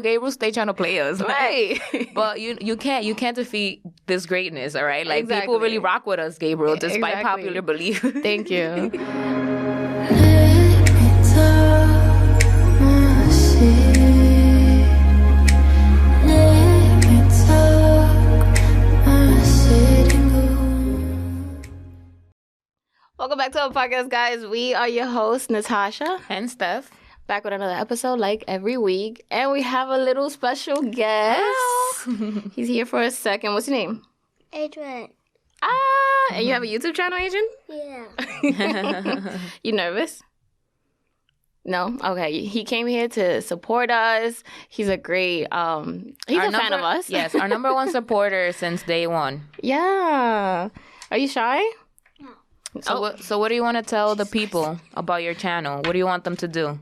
Gay rules, they trying to play us, right? But you can't defeat this greatness, all right? Like Exactly. people really rock with us, Gabriel, despite popular belief. Thank you. Welcome back to our podcast, guys. We are your hosts, Natasha And Steph. Back with another episode like every week. And we have a little special guest. He's here for a second. What's your name? Adrian. And you have a YouTube channel, Adrian? Yeah. You nervous? No? Okay. He came here to support us. He's a great, he's a fan of us. Yes, our number one supporter since day one. Yeah. Are you shy? No. So what do you want to tell the people about your channel? What do you want them to do?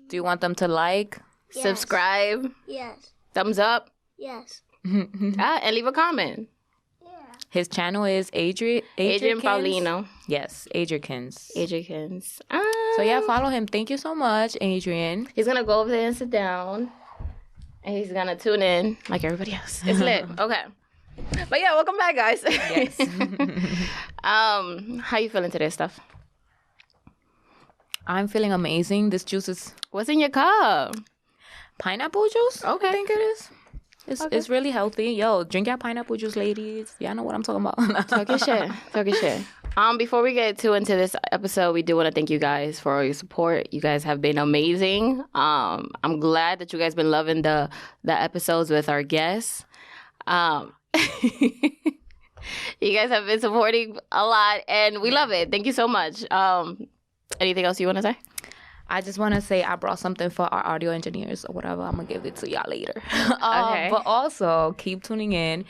Do you want them to like? Yes. Subscribe? Yes. Thumbs up? Yes. And leave a comment. Yeah. His channel is Adrian Paulino. Yes, Adriakins. Adriakins. So yeah, follow him. Thank you so much, Adrian. He's going to go over there and sit down. And he's going to tune in like everybody else. It's lit. Okay. But yeah, welcome back, guys. Yes. How you feeling today, Steph? I'm feeling amazing. This juice is What's in your cup? pineapple juice. Okay. I think it is. It's really healthy. Yo, drink your pineapple juice, ladies. Y'all know what I'm talking about. Talk your shit. Talk your shit. Before we get too into this episode, we do want to thank you guys for all your support. You guys have been amazing. I'm glad that you guys been loving the episodes with our guests. You guys have been supporting a lot, and we love it. Thank you so much. Anything else you want to say? I just want to say I brought something for our audio engineers or whatever. I'm going to give it to y'all later. Okay. But also, keep tuning in.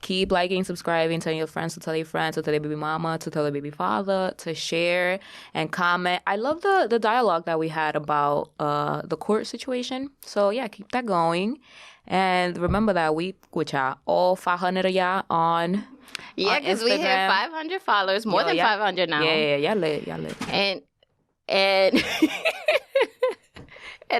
Keep liking, subscribing, telling your friends, to tell your friends, to tell your baby mama, to tell your baby father, to share and comment. I love the dialogue that we had about the court situation. So, yeah, keep that going. And remember that we with y'all, all 500 of y'all on Yeah, because we hit 500 followers, more than 500 now. Yeah, y'all lit. And and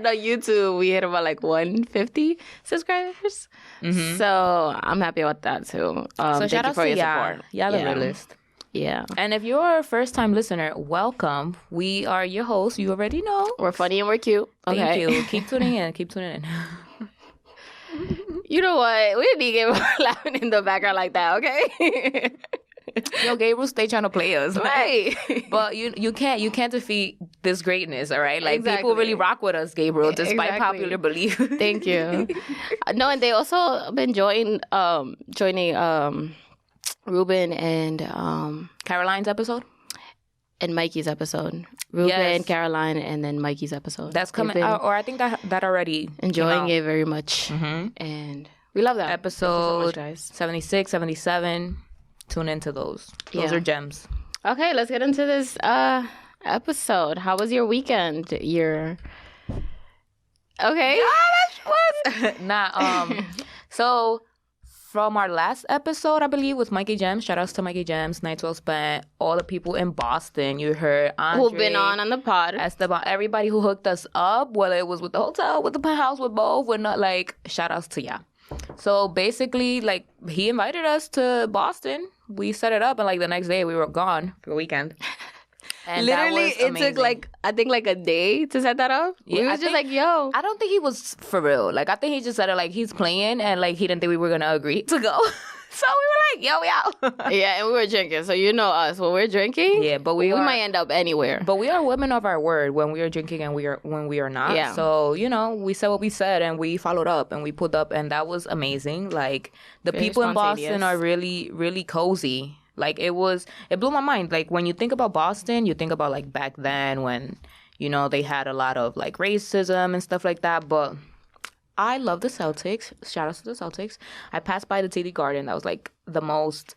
on YouTube, we hit about like 150 subscribers. Mm-hmm. So I'm happy about that too. So shout out to y'all. Y'all the realest. Yeah. And if you're a first-time listener, welcome. We are your hosts. You already know. We're funny and we're cute. Okay. Thank you. Keep tuning in. You know what? We didn't need to get laughing in the background like that, okay? Yo, gay rules, they trying to play us, right? But you can't defeat this greatness, all right? Like Exactly. people really rock with us, Gabriel, despite Exactly. popular belief. Thank you. No, and they also been joining Ruben and Caroline's episode and Mikey's episode. Ruben, Yes. Caroline, and then Mikey's episode. That's coming out, or I think that already Enjoying came it very much, and we love that episode Thank you so much, guys. 76, 77. Tune into those. Those Yeah. are gems. Okay, let's get into this episode. How was your weekend? Okay. So from our last episode, I believe, with Mikey Gems, shout outs to Mikey Gems, Nights Well Spent, all the people in Boston. You heard Andre, Who've been on the pod. Esteban, everybody who hooked us up, whether it was with the hotel, with the penthouse, with both, with not, like, shout outs to y'all. So basically, like, he invited us to Boston. We set it up, and like the next day we were gone for the weekend. And Literally, that was it took like, I think like a day to set that up. Yeah, We I was just think- like, yo. I don't think he was for real. Like, I think he just said it like he's playing, and like he didn't think we were gonna agree to go. So we were like, yo, we out. Yeah, and we were drinking. So you know us. When we're drinking, Yeah, but we might end up anywhere. But we are women of our word when we are drinking and when we are not. Yeah. So, you know, we said what we said and we followed up and we pulled up, and that was amazing. Like, the Very people in Boston spontaneous. are really, really cozy. Like, it blew my mind. Like, when you think about Boston, you think about like back then when, you know, they had a lot of like racism and stuff like that. But I love the Celtics. Shout out to the Celtics. I passed by the TD Garden. That was like the most,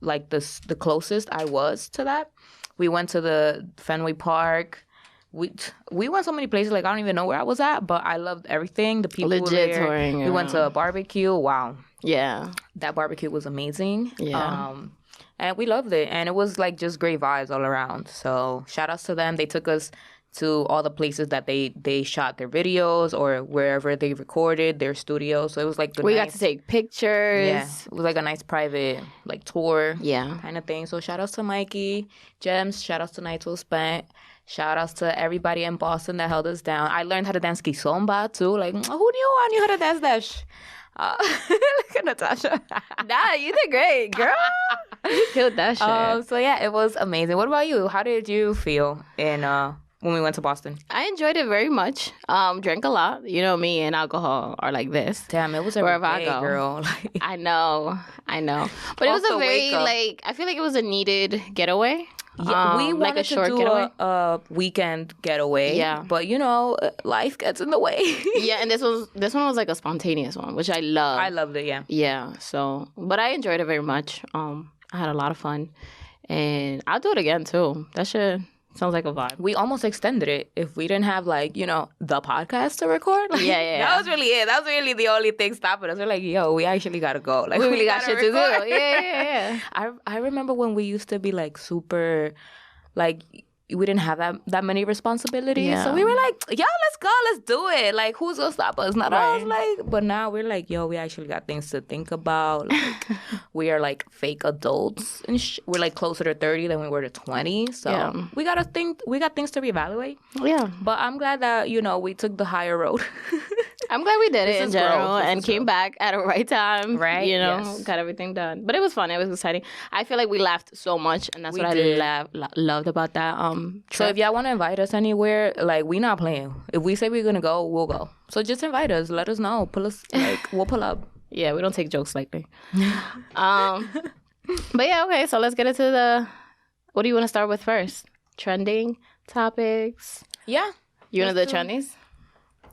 like the closest I was to that. We went to the Fenway Park. We went so many places, like I don't even know where I was at, but I loved everything. The people Legit were there. touring We went to a barbecue. Wow. Yeah. That barbecue was amazing. Yeah. And we loved it. And it was like just great vibes all around. So shout outs to them. They took us to all the places that they shot their videos or wherever they recorded their studio. So it was like we got to take pictures. Yeah, it was like a nice private like tour, yeah, kind of thing. So shout outs to Mikey, Gems, shout outs to Nights Well Spent, shout outs to everybody in Boston that held us down. I learned how to dance kizomba too. Like, who knew I knew how to dance that? Look at Natasha. Nah, you did great, girl. You killed that shit. So yeah, it was amazing. What about you? How did you feel in when we went to Boston? I enjoyed it very much. Drank a lot. You know, me and alcohol are like this. Damn, it was every day, girl. I know. But it was a very like I feel like it was a needed getaway. Yeah, we wanted like a short to do getaway. a weekend getaway. Yeah, but you know, life gets in the way. Yeah, and this one was like a spontaneous one, which I love. I loved it. Yeah. Yeah. So, but I enjoyed it very much. I had a lot of fun, and I'll do it again too. That shit sounds like a vibe. We almost extended it if we didn't have like, you know, the podcast to record. Like, yeah. That was really it. That was really the only thing stopping us. We're like, yo, we actually gotta go. Like, we really got shit to do. Yeah. I remember when we used to be like super, like, we didn't have that many responsibilities. Yeah. So we were like, yo, let's go, let's do it. Like, who's gonna stop us? Not us. Like, but now we're like, yo, we actually got things to think about. Like, we are like fake adults. And we're like closer to 30 than we were to 20. So we got things to reevaluate. Yeah. But I'm glad that, you know, we took the higher road. I'm glad we did it in general and came back at the right time. Right. You know, got everything done. But it was fun. It was exciting. I feel like we laughed so much, and that's what I loved about that. So if y'all want to invite us anywhere, like, we not playing. If we say we're gonna go, we'll go. So just invite us. Let us know. Pull us. Like, we'll pull up. Yeah, we don't take jokes lightly. But yeah, okay. So let's get into the. What do you want to start with first? Trending topics. Yeah. You want to do the trendies?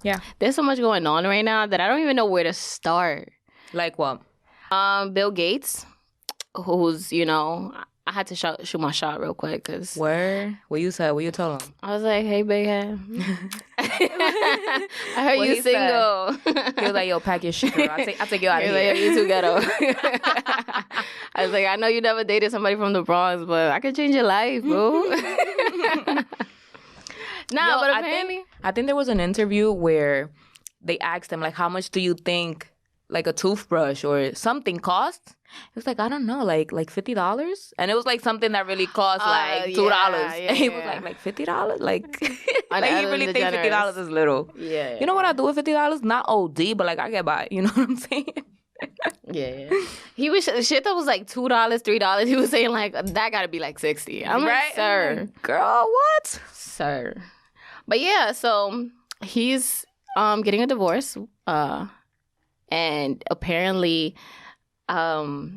Yeah. There's so much going on right now that I don't even know where to start. Like what? Bill Gates, who's, you know, I had to shoot my shot real quick because. Where? What you said? What you told him? I was like, hey, big head. I heard what you single. He was like, yo, pack your shit, girl. I'll take you out of here. Like, you too ghetto. I was like, I know you never dated somebody from the Bronx, but I could change your life, boo. But apparently. I think there was an interview where they asked him, like, how much do you think, like, a toothbrush or something costs? He was like, I don't know, like $50? And it was, like, something that really cost, like, $2. And he was like $50? Like, like he really thinks $50 is little. Yeah. You know what I do with $50? Not OD, but, like, I get by. You know what I'm saying? Yeah. He was shit that was like $2, $3. He was saying, like, that gotta be like $60. I'm like, sir. Girl, what? Sir. But yeah, so he's getting a divorce, and apparently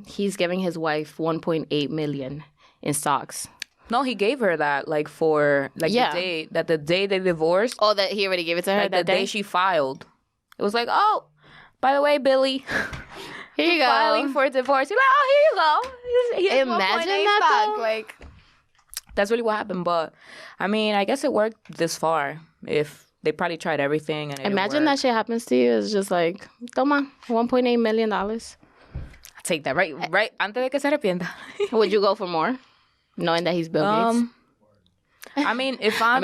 he's giving his wife $1.8 million in stocks. No, he gave her that, like, for, like, the day they divorced. Oh, that he already gave it to her like, that the day she filed. It was like, oh, by the way, Billy, here you go. Filing for divorce. He's like, oh, here you go. Imagine that, though. Like, that's really what happened. But, I mean, I guess it worked this far. If they probably tried everything and imagine that shit happens to you. It's just like, toma, $1.8 million. I'll take that right antes de que se arrepienta. Would you go for more, knowing that he's Bill Gates? I mean, if I have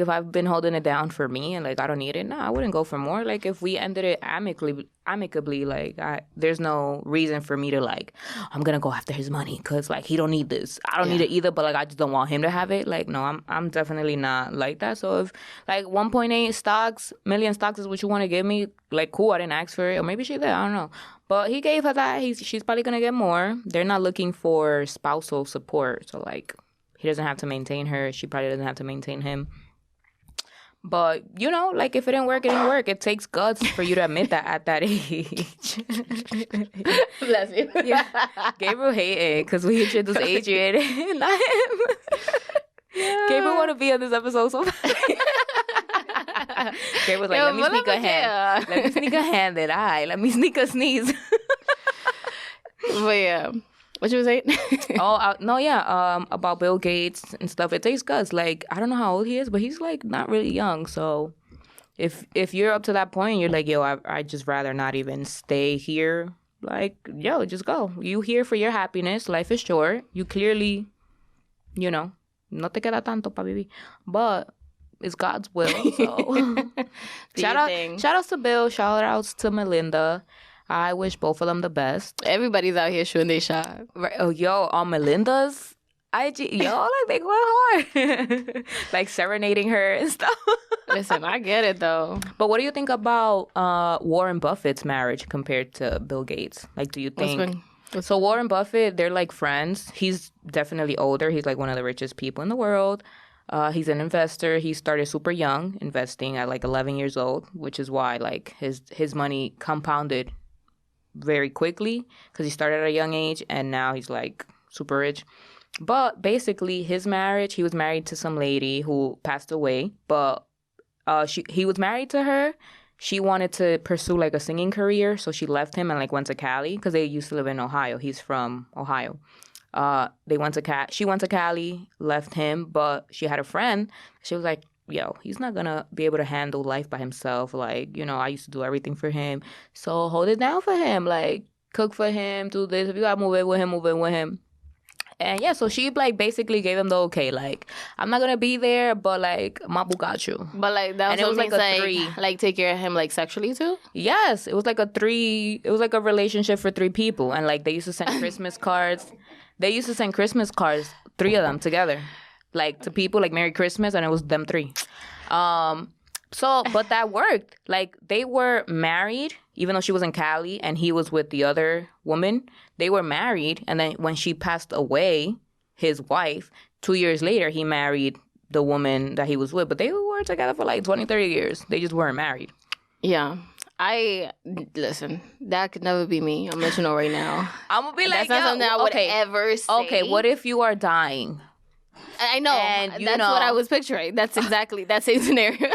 I've been holding it down for me and, like, I don't need it, I wouldn't go for more. Like, if we ended it amicably, like, there's no reason for me to, like, I'm gonna go after his money because, like, he don't need this. I don't need it either, but, like, I just don't want him to have it. Like, no, I'm definitely not like that. So if, like, 1.8 million stocks is what you want to give me, like, cool, I didn't ask for it, or maybe she did, I don't know. But he gave her that. She's probably gonna get more. They're not looking for spousal support, so, like, he doesn't have to maintain her. She probably doesn't have to maintain him. But, you know, like, if it didn't work, it didn't work. It takes guts for you to admit that at that age. Bless you. Yeah. Gabriel hated because we introduced Adrian, not him. Yeah. Gabriel want to be on this episode so bad. Gabriel was like, let me sneak a hand. Let me sneak a hand then. Let me sneak a sneeze. But yeah. What you was saying? About Bill Gates and stuff. It takes guts. Like, I don't know how old he is, but he's, like, not really young. So if you're up to that point, you're like, yo, I just rather not even stay here. Like, yo, just go. You here for your happiness. Life is short. You clearly, you know, no te queda tanto para vivir. But it's God's will. So shout outs to Bill. Shout outs to Melinda. I wish both of them the best. Everybody's out here shooting their shot. Right. Oh, yo, on Melinda's IG, yo, like they going hard, like serenading her and stuff. Listen, I get it though. But what do you think about Warren Buffett's marriage compared to Bill Gates? Like, do you think? So Warren Buffett, they're like friends. He's definitely older. He's like one of the richest people in the world. He's an investor. He started super young, investing at like 11 years old, which is why like his money compounded very quickly because he started at a young age and now he's like super rich. But basically, his marriage, he was married to some lady who passed away, but he was married to her. She wanted to pursue like a singing career, so she left him and like went to Cali because they used to live in Ohio. He's from Ohio. She went to Cali, left him, but she had a friend. She was like, yo, he's not gonna be able to handle life by himself. Like, you know, I used to do everything for him, so hold it down for him. Like, cook for him, do this. If you gotta move in with him, move in with him. And yeah, so she like basically gave him the okay, like I'm not gonna be there, but like Mabu got you. But like that was like a 3, like take care of him like sexually too. Yes, it was like a 3. It was like a relationship for 3 people, and like they used to send Christmas cards. They used to send Christmas cards, 3 of them together, like to people like Merry Christmas, and it was them 3. So, but that worked. Like they were married, even though she was in Cali and he was with the other woman. They were married, and then when she passed away, his wife, 2 years later, he married the woman that he was with. But they were together for like 20, 30 years. They just weren't married. Yeah. Listen, that could never be me. I'm letting you know right now. I'm going to be like, that's not something I would ever say. Okay, what if you are dying? I know. And that's what I was picturing. That's exactly that same scenario.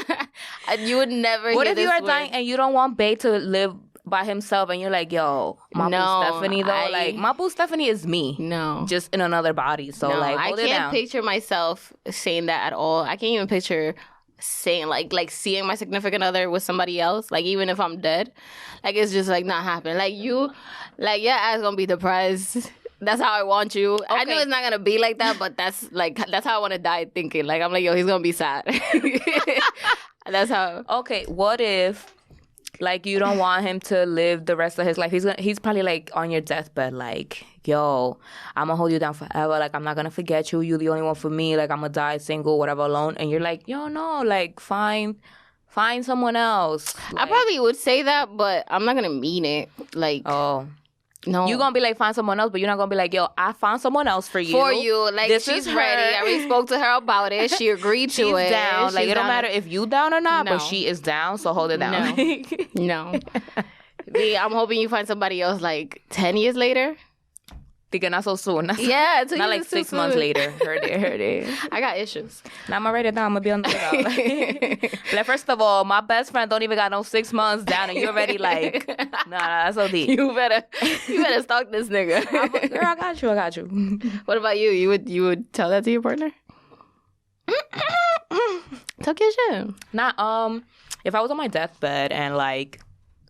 You would never What hear if you are dying and you don't want Bae to live by himself and you're like, yo, Mabu Stephany though? Like, Mabu Stephany is me. No. Just in another body. So, like, hold it down. I can't picture myself saying that at all. I can't even picture saying, like seeing my significant other with somebody else. Like, even if I'm dead. Like, it's just, like, not happening. Like, your ass gonna be depressed. That's how I want you. Okay. I know it's not gonna be like that, but that's how I want to die thinking. Like, I'm like, yo, he's gonna be sad. That's how. Okay, what if, like, you don't want him to live the rest of his life? He's probably like on your deathbed, like, yo, I'm gonna hold you down forever. Like, I'm not gonna forget you. You're the only one for me. Like, I'm gonna die single, whatever, alone. And you're like, yo, no, like, find someone else. Like, I probably would say that, but I'm not gonna mean it. Like, oh. No. You're going to be like, find someone else, but you're not going to be like, yo, I found someone else for you. For you. Like, she's ready. I already spoke to her about it. She agreed to it. She's down. Like, it don't matter if you down or not, but she is down, so hold it down. No. I'm hoping you find somebody else, like, 10 years later. Thinking not so soon. Yeah. Not like 6 months later. Heard it. I got issues. Now I'm going to write it down. I'm going to be on the lookout. Like, first of all, my best friend don't even got no 6 months down, and you're already like, nah, that's so deep. You better stalk this nigga. Girl, I got you. What about you? You would tell that to your partner? Talk your shit. Nah, if I was on my deathbed and, like,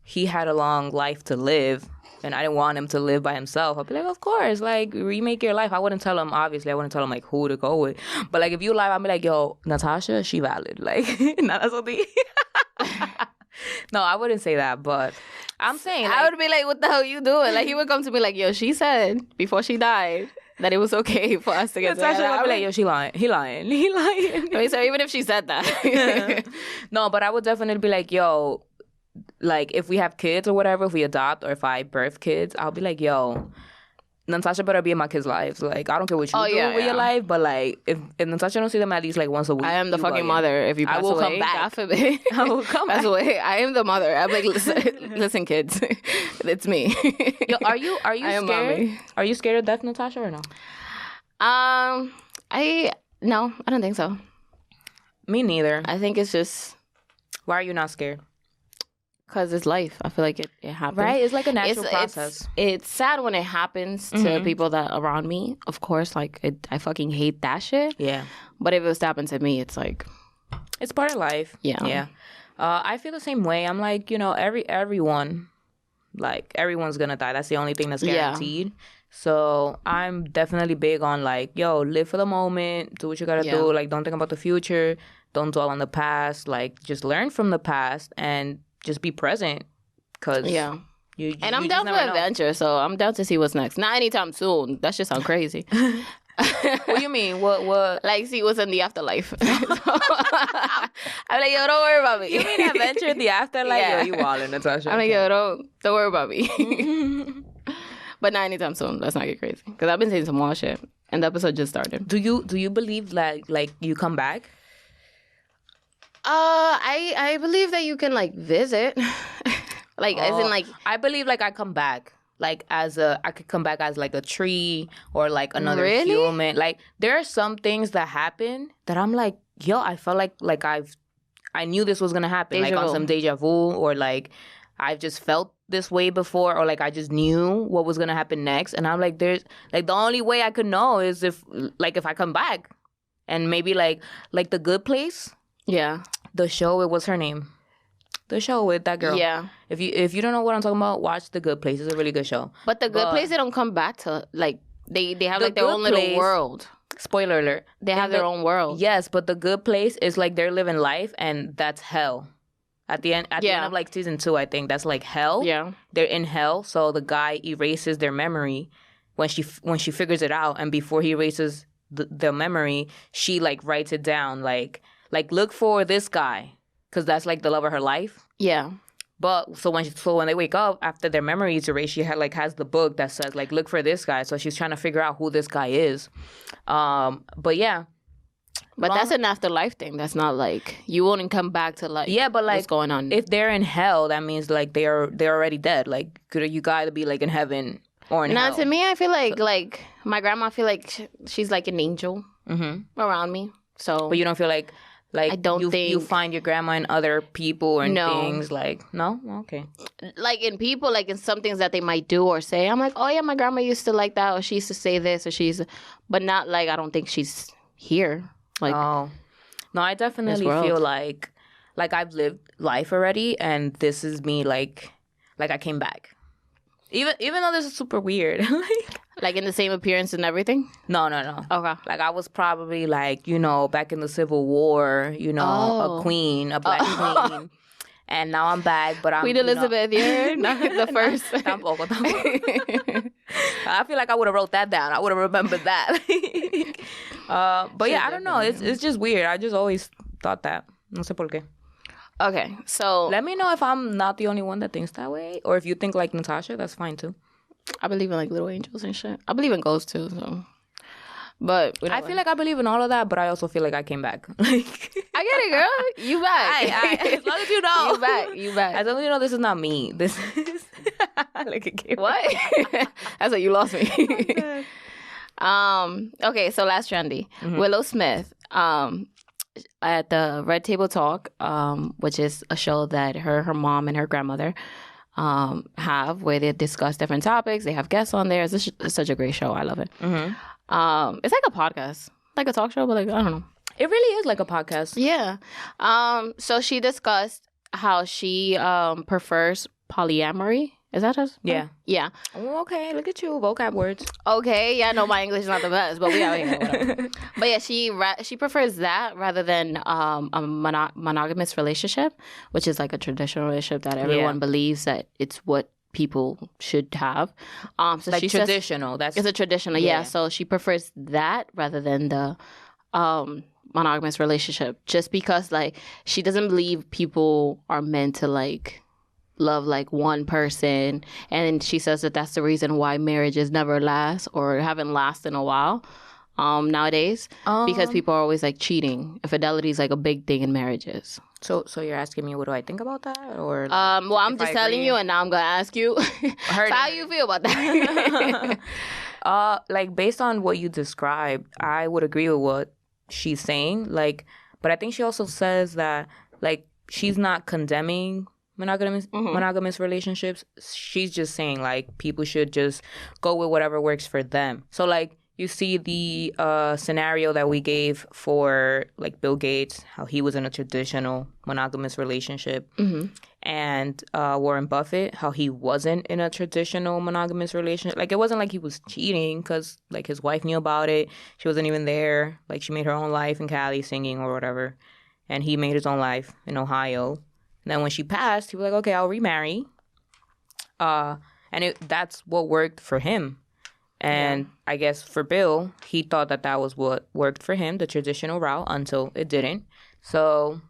he had a long life to live, and I didn't want him to live by himself, I'd be like, of course, like, remake your life. I wouldn't tell him, obviously, like, who to go with. But, like, if you live, I'd be like, yo, Natasha, she valid. Like, not that's what No, I wouldn't say that, but I'm saying, like, I would be like, what the hell you doing? Like, he would come to me like, yo, she said before she died that it was okay for us to get Natasha would be like, yo, she lying. He lying. I mean, so even if she said that. No, but I would definitely be like, yo, like, if we have kids or whatever, if we adopt or if I birth kids, I'll be like, yo, Natasha better be in my kids' lives. Like, I don't care what you do with your life, but, like, if Natasha don't see them at least, like, once a week. I am the fucking mother. If you pass away, come back. God forbid. I will come back. Away. I am the mother. I'm like, listen, kids, it's me. Yo, are you scared? Mommy. Are you scared of death, Natasha, or no? No, I don't think so. Me neither. I think it's just. Why are you not scared? Because it's life. I feel like it happens. Right? It's like a natural process. It's sad when it happens to people that are around me. Of course, like, I fucking hate that shit. Yeah. But if it was to happen to me, it's like... It's part of life. Yeah. Yeah. I feel the same way. I'm like, you know, everyone's gonna die. That's the only thing that's guaranteed. Yeah. So I'm definitely big on like, yo, live for the moment, do what you gotta do. Like, don't think about the future, don't dwell on the past. Like, just learn from the past and just be present. Cause and I'm down for adventure, so I'm down to see what's next. Not anytime soon. That just sounds crazy. What do you mean? What? Like, see what's in the afterlife. I'm like, yo, don't worry about me. You mean adventure in the afterlife? Yeah. Yo, you wildin', Natasha. I'm like, yo, don't worry about me. But not anytime soon. Let's not get crazy. Because I've been saying some wild shit, and the episode just started. Do you believe like you come back? I believe that you can like visit. Like, as in like, I believe like I come back. Like I could come back as like a tree or like another human. Like there are some things that happen that I'm like, yo, I felt like I knew this was gonna happen. Like on some deja vu, or like I've just felt this way before, or like I just knew what was gonna happen next. And I'm like, there's like the only way I could know is if I come back. And maybe like The Good Place. Yeah. The show, it was her name. The show with that girl. Yeah. If you don't know what I'm talking about, watch The Good Place. It's a really good show. But The Good Place, they don't come back to, like, they have, like, their own little world. Spoiler alert. They have their own world. Yes, but The Good Place is, like, they're living life, and that's hell. At the end of, like, season 2, I think, that's, like, hell. Yeah. They're in hell, so the guy erases their memory when she figures it out, and before he erases the memory, she, like, writes it down, like, look for this guy. Because that's, like, the love of her life. Yeah. But, so when they wake up, after their memory is erased, she has the book that says, like, look for this guy. So she's trying to figure out who this guy is. But, yeah. But that's an afterlife thing. That's not, like, you won't come back to, like, but, like, what's going on. If they're in hell, that means, like, they're already dead. Like, you got to be, like, in heaven or in hell. Now, to me, I feel like, my grandma, I feel like she's, like, an angel around me. So. But you don't feel like... Like, I don't think... You find your grandma in other people and things, like... No? Okay. Like, in people, like, in some things that they might do or say, I'm like, oh, yeah, my grandma used to like that, or she used to say this, or But not, like, I don't think she's here. Like... Oh. No, I definitely feel like I've lived life already, and this is me, like I came back. Even though this is super weird. Like in the same appearance and everything? No. Okay. Like I was probably like, back in the Civil War, a queen, a black queen. And now I'm back, but I'm... Queen Elizabeth, you're not the first. Tampoco. I feel like I would have wrote that down. I would have remembered that. But yeah, I don't know. It's just weird. I just always thought that. No sé por qué. Okay, so... Let me know if I'm not the only one that thinks that way. Or if you think like Natasha, that's fine too. I believe in like little angels and shit. I believe in ghosts too, so... But I feel like I believe in all of that, but I also feel like I came back. Like I get it, girl. You back. As long as you know. You back. As long as you know this is not me. This is like a game. What? That's what you lost me. Okay, so last trendy. Willow Smith. At the Red Table Talk, which is a show that her mom and her grandmother have, where they discuss different topics. They have guests on there. It's such a great show. I love it. It's like a podcast, like a talk show, but like, I don't know. It really is like a podcast. Yeah. So she discussed how she prefers polyamory. Is that us? Yeah. Yeah. Oh, okay, look at you, vocab words. Okay, yeah, no, my English is not the best, but we out here. Whatever. But yeah, she prefers that rather than a monogamous relationship, which is like a traditional relationship that everyone believes that it's what people should have. So like she traditional. It's a traditional, yeah. So she prefers that rather than the monogamous relationship, just because like she doesn't believe people are meant to like love like one person, and she says that that's the reason why marriages never last or haven't lasted in a while nowadays, because people are always like cheating. Infidelity is like a big thing in marriages. So you're asking me what do I think about that, or well, I'm just telling you, and now I'm gonna ask you so how you feel about that. Like based on what you described, I would agree with what she's saying, like, but I think she also says that like she's not condemning monogamous relationships. She's just saying like people should just go with whatever works for them. So like you see the scenario that we gave for like Bill Gates, how he was in a traditional monogamous relationship, and Warren Buffett, how he wasn't in a traditional monogamous relationship. Like, it wasn't like he was cheating because like his wife knew about it. She wasn't even there. Like, she made her own life in Cali singing or whatever, and he made his own life in Ohio. And then when she passed, he was like, okay, I'll remarry. And that's what worked for him. And I guess for Bill, he thought that was what worked for him, the traditional route, until it didn't. So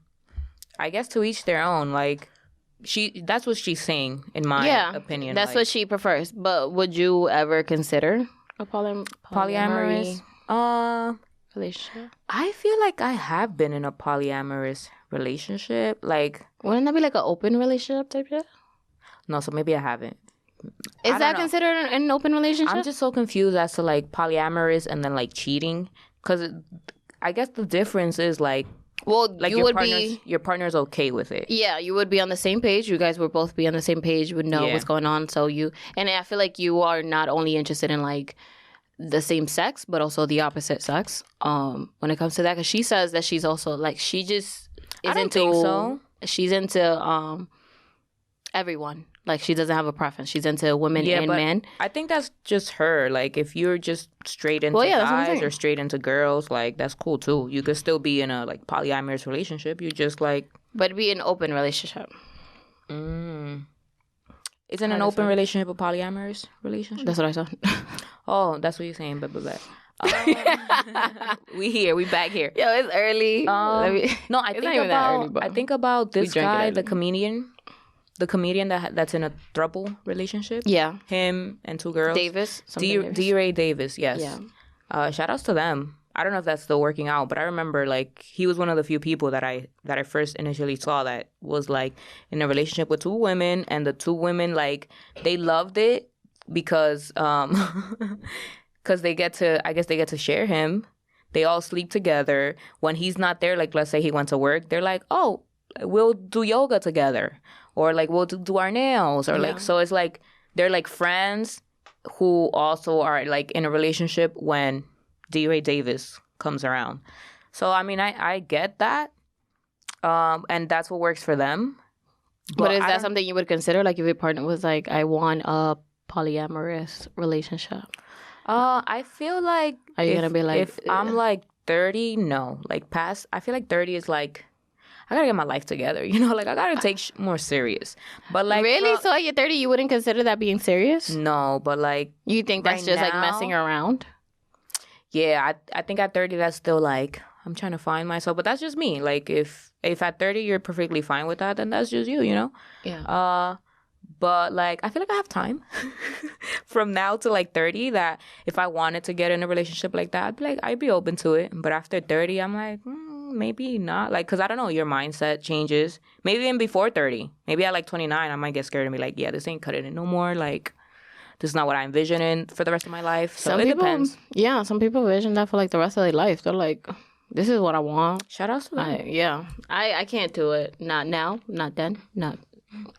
I guess to each their own. Like, that's what she's saying, in my opinion. That's what she prefers. But would you ever consider a polyamorous relationship? I feel like I have been in a polyamorous relationship. Like, wouldn't that be like an open relationship type shit? No, so maybe I haven't. Is that considered an open relationship? I'm just so confused as to like polyamorous and then like cheating, because I guess the difference is like, well, like your partner's okay with it. Yeah, you would be on the same page. You guys would both be on the same page, would know what's going on. So and I feel like you are not only interested in like the same sex, but also the opposite sex. When it comes to that, because she says that she's also like, she just is I don't think so. She's into everyone. Like, she doesn't have a preference. She's into women and men. I think that's just her. Like, if you're just straight into guys or straight into girls, like, that's cool, too. You could still be in a, like, polyamorous relationship. You just, like... But be an open relationship. Isn't an open relationship a polyamorous relationship? That's what I said. Oh, that's what you're saying. But. We back here. Yo, it's early. No, I think about this guy, the comedian. The comedian that's in a throuple relationship. Yeah. Him and two girls. Davis. D-Ray Davis, yes. Yeah. Shout outs to them. I don't know if that's still working out, but I remember like he was one of the few people that I first initially saw that was like in a relationship with two women, and the two women like they loved it because they get to share him. They all sleep together. When he's not there, like let's say he went to work, they're like, oh, we'll do yoga together. Or, like, we'll do our nails. Or, like, so it's, like, they're, like, friends who also are, like, in a relationship when D-Ray Davis comes around. So, I mean, I get that. And that's what works for them. But is that something you would consider? Like, if your partner was, like, I want a polyamorous relationship? I feel like... Are you going to be, like... If I'm, like, 30, no. Like, past... I feel like 30 is, like... I gotta get my life together, you know? Like, I gotta take more serious. But, like... Really? So, at your 30, you wouldn't consider that being serious? No, but, like... You think that's just, like, messing around? Yeah, I think at 30, that's still, like... I'm trying to find myself. But that's just me. Like, if at 30, you're perfectly fine with that, then that's just you know? Yeah. But, like, I feel like I have time from now to, like, 30 that if I wanted to get in a relationship like that, I'd be open to it. But after 30, I'm like... maybe not. Like, because I don't know, your mindset changes. Maybe even before 30. Maybe at like 29, I might get scared and be like, yeah, this ain't cutting it no more. Like, this is not what I envision for the rest of my life. So it depends. Yeah, some people envision that for like the rest of their life. They're like, this is what I want. Shout out to them. I can't do it. Not now. Not then. Not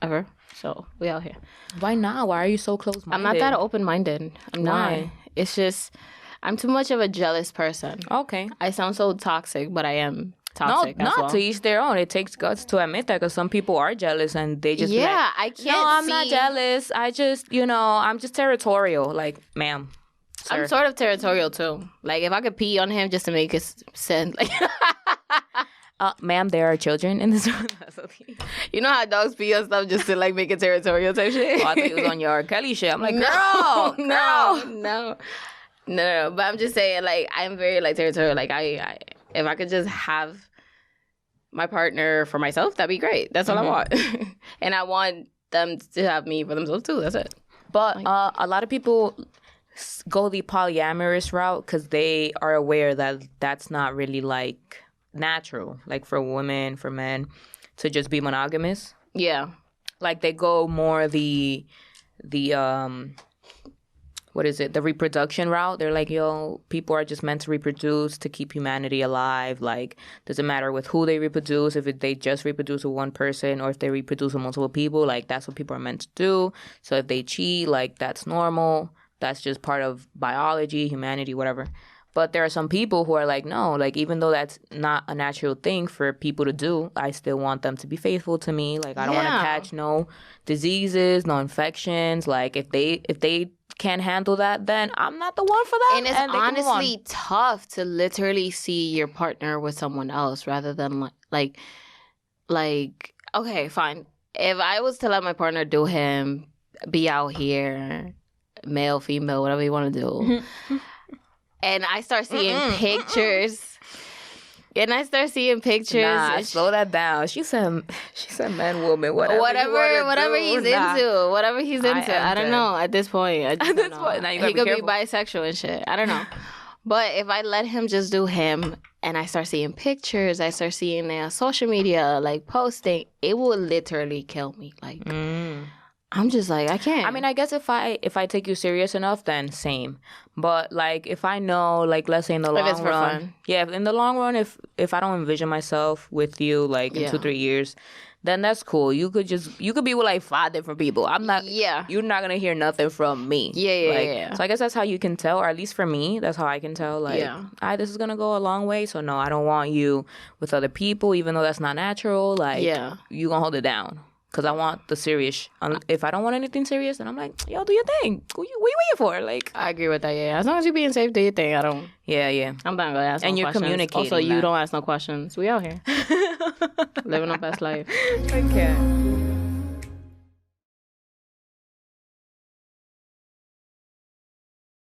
ever. So we out here. Why not? Why are you so close-minded? I'm not that open-minded. I'm not. It's just... I'm too much of a jealous person. Okay. I sound so toxic, but I am toxic. No, not to each their own. It takes guts to admit that because some people are jealous and they just I can't. No, I'm not jealous. I just, I'm just territorial. Like, ma'am. Sir. I'm sort of territorial too. Like, if I could pee on him just to make it sense, like. Ma'am, there are children in this room. That's okay. You know how dogs pee on stuff just to like make it territorial type shit? Oh, I thought it was on your R. Kelly shit. I'm like, No. But I'm just saying, like, I'm very, like, territorial. Like, I if I could just have my partner for myself, that'd be great. That's all I want. And I want them to have me for themselves, too. That's it. But a lot of people go the polyamorous route because they are aware that that's not really, like, natural. Like, for women, for men, to just be monogamous. Yeah. Like, they go more the what is it? The reproduction route. They're like, yo, people are just meant to reproduce to keep humanity alive. Like, doesn't matter with who they reproduce, if they just reproduce with one person or if they reproduce with multiple people. Like, that's what people are meant to do. So if they cheat, like, that's normal. That's just part of biology, humanity, whatever. But there are some people who are like, no, like, even though that's not a natural thing for people to do, I still want them to be faithful to me. Like, I don't want to catch no diseases, no infections. Like, if they can't handle that, then I'm not the one for that. And it's honestly tough to literally see your partner with someone else rather than like, okay, fine. If I was to let my partner do him, be out here, male, female, whatever you want to do, and I start seeing pictures. Nah, slow that down. She said man, woman, whatever he's into. Whatever he's into. I don't know at this point. At this point, now you gotta he could be bisexual and shit. I don't know. But if I let him just do him and I start seeing pictures, I start seeing their social media, like posting, it will literally kill me. Like, I'm just like, I can't. I mean, I guess if I take you serious enough, then same. But like, if I know, like, let's say in the long run, fun. Yeah, in the long run, if I don't envision myself with you, like, in 2-3 years, then that's cool. You could be with like 5 different people. I'm not. Yeah. You're not gonna hear nothing from me. Yeah. So I guess that's how you can tell, or at least for me, that's how I can tell. Like, this is gonna go a long way. So no, I don't want you with other people, even though that's not natural. Like, you gonna hold it down. Because I want the serious. If I don't want anything serious, then I'm like, yo, do your thing. What you waiting for? Like, I agree with that, yeah. As long as you're being safe, do your thing. I don't. Yeah. I'm not going to ask no questions. And you're communicating. Also, you don't ask no questions. We out here. Living our best life. Okay.